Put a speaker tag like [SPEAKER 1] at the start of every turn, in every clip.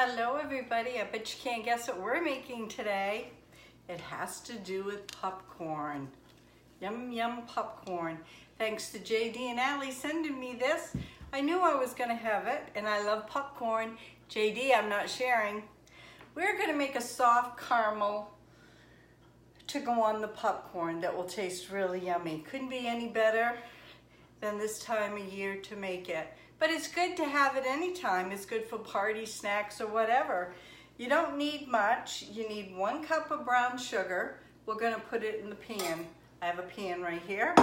[SPEAKER 1] Hello everybody, I bet you can't guess what we're making today. It has to do with popcorn. Yum yum popcorn. Thanks to JD and Allie sending me this. I knew I was gonna have it and I love popcorn. JD, I'm not sharing. We're gonna make a soft caramel to go on the popcorn that will taste really yummy. Couldn't be any better than this time of year to make it. But it's good to have it anytime. It's good for party snacks or whatever. You don't need much. You need 1 cup of brown sugar. We're gonna put it in the pan. I have a pan right here.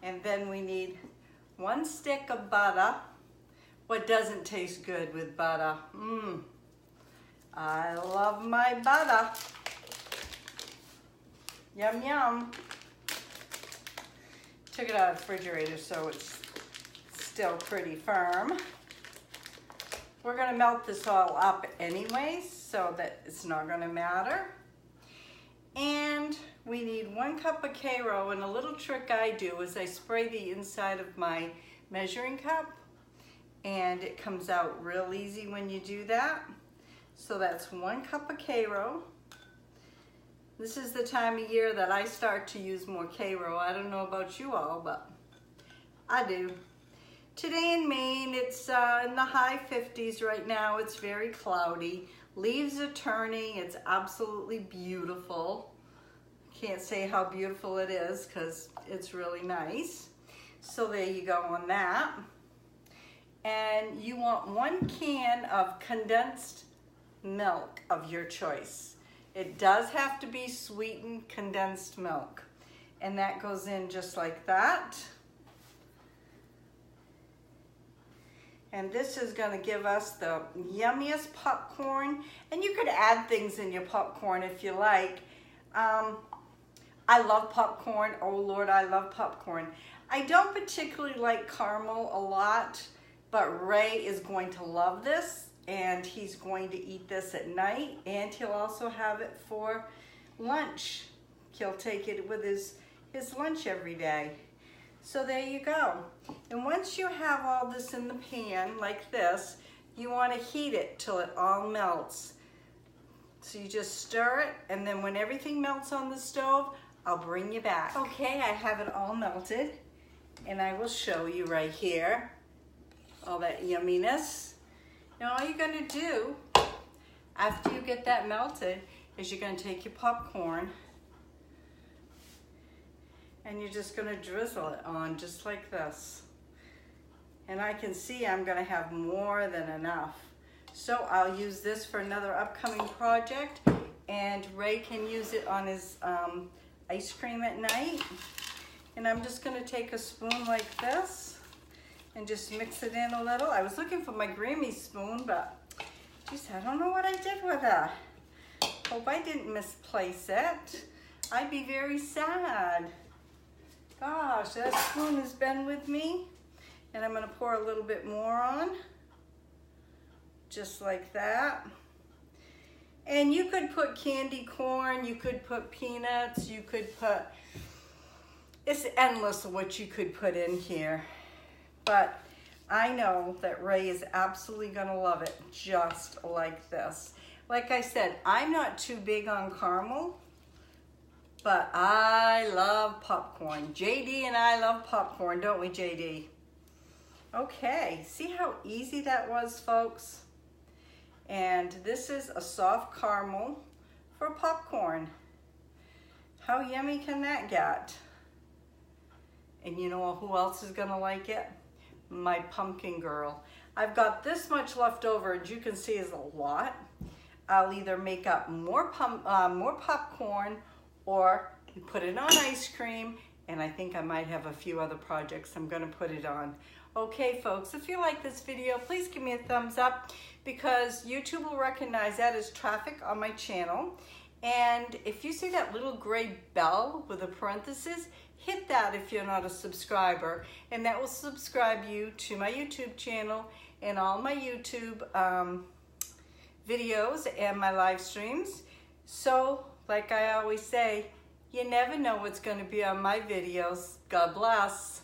[SPEAKER 1] And then we need 1 stick of butter. What doesn't taste good with butter? I love my butter. Yum yum. Took it out of the refrigerator so it's still pretty firm. We're gonna melt this all up anyways, so that it's not gonna matter. And we need 1 cup of Karo, and a little trick I do is I spray the inside of my measuring cup, and it comes out real easy when you do that. So that's 1 cup of Karo. This is the time of year that I start to use more Karo. I don't know about you all, but I do. Today in Maine, it's in the high 50s right now. It's very cloudy. Leaves are turning. It's absolutely beautiful. Can't say how beautiful it is because it's really nice. So there you go on that. And you want 1 can of condensed milk of your choice. It does have to be sweetened condensed milk. And that goes in just like that. And this is gonna give us the yummiest popcorn. And you could add things in your popcorn if you like. I love popcorn. Oh Lord, I love popcorn. I don't particularly like caramel a lot, but Ray is going to love this, and he's going to eat this at night, and he'll also have it for lunch. He'll take it with his lunch every day. So there you go. And once you have all this in the pan like this, you want to heat it till it all melts. So you just stir it, and then when everything melts on the stove, I'll bring you back. Okay, I have it all melted, and I will show you right here all that yumminess. Now all you're gonna do after you get that melted is you're gonna take your popcorn and you're just gonna drizzle it on just like this. And I can see I'm gonna have more than enough. So I'll use this for another upcoming project, and Ray can use it on his ice cream at night. And I'm just gonna take a spoon like this and just mix it in a little. I was looking for my Grammie spoon, but geez, I don't know what I did with it. Hope I didn't misplace it. I'd be very sad. Gosh, that spoon has been with me. And I'm gonna pour a little bit more on, just like that. And you could put candy corn, you could put peanuts, you could put, it's endless what you could put in here. But I know that Ray is absolutely gonna love it just like this. Like I said, I'm not too big on caramel, but I love popcorn. JD and I love popcorn, don't we, JD? Okay, see how easy that was, folks? And this is a soft caramel for popcorn. How yummy can that get? And you know who else is gonna like it? My pumpkin girl. I've got this much left over, and you can see is a lot. I'll either make up more popcorn or put it on ice cream, and I think I might have a few other projects I'm gonna put it on. Okay folks, if you like this video, please give me a thumbs up, because YouTube will recognize that as traffic on my channel. And if you see that little gray bell with a parenthesis, hit that if you're not a subscriber, and that will subscribe you to my YouTube channel and all my YouTube videos and my live streams. So, like I always say, you never know what's going to be on my videos. God bless.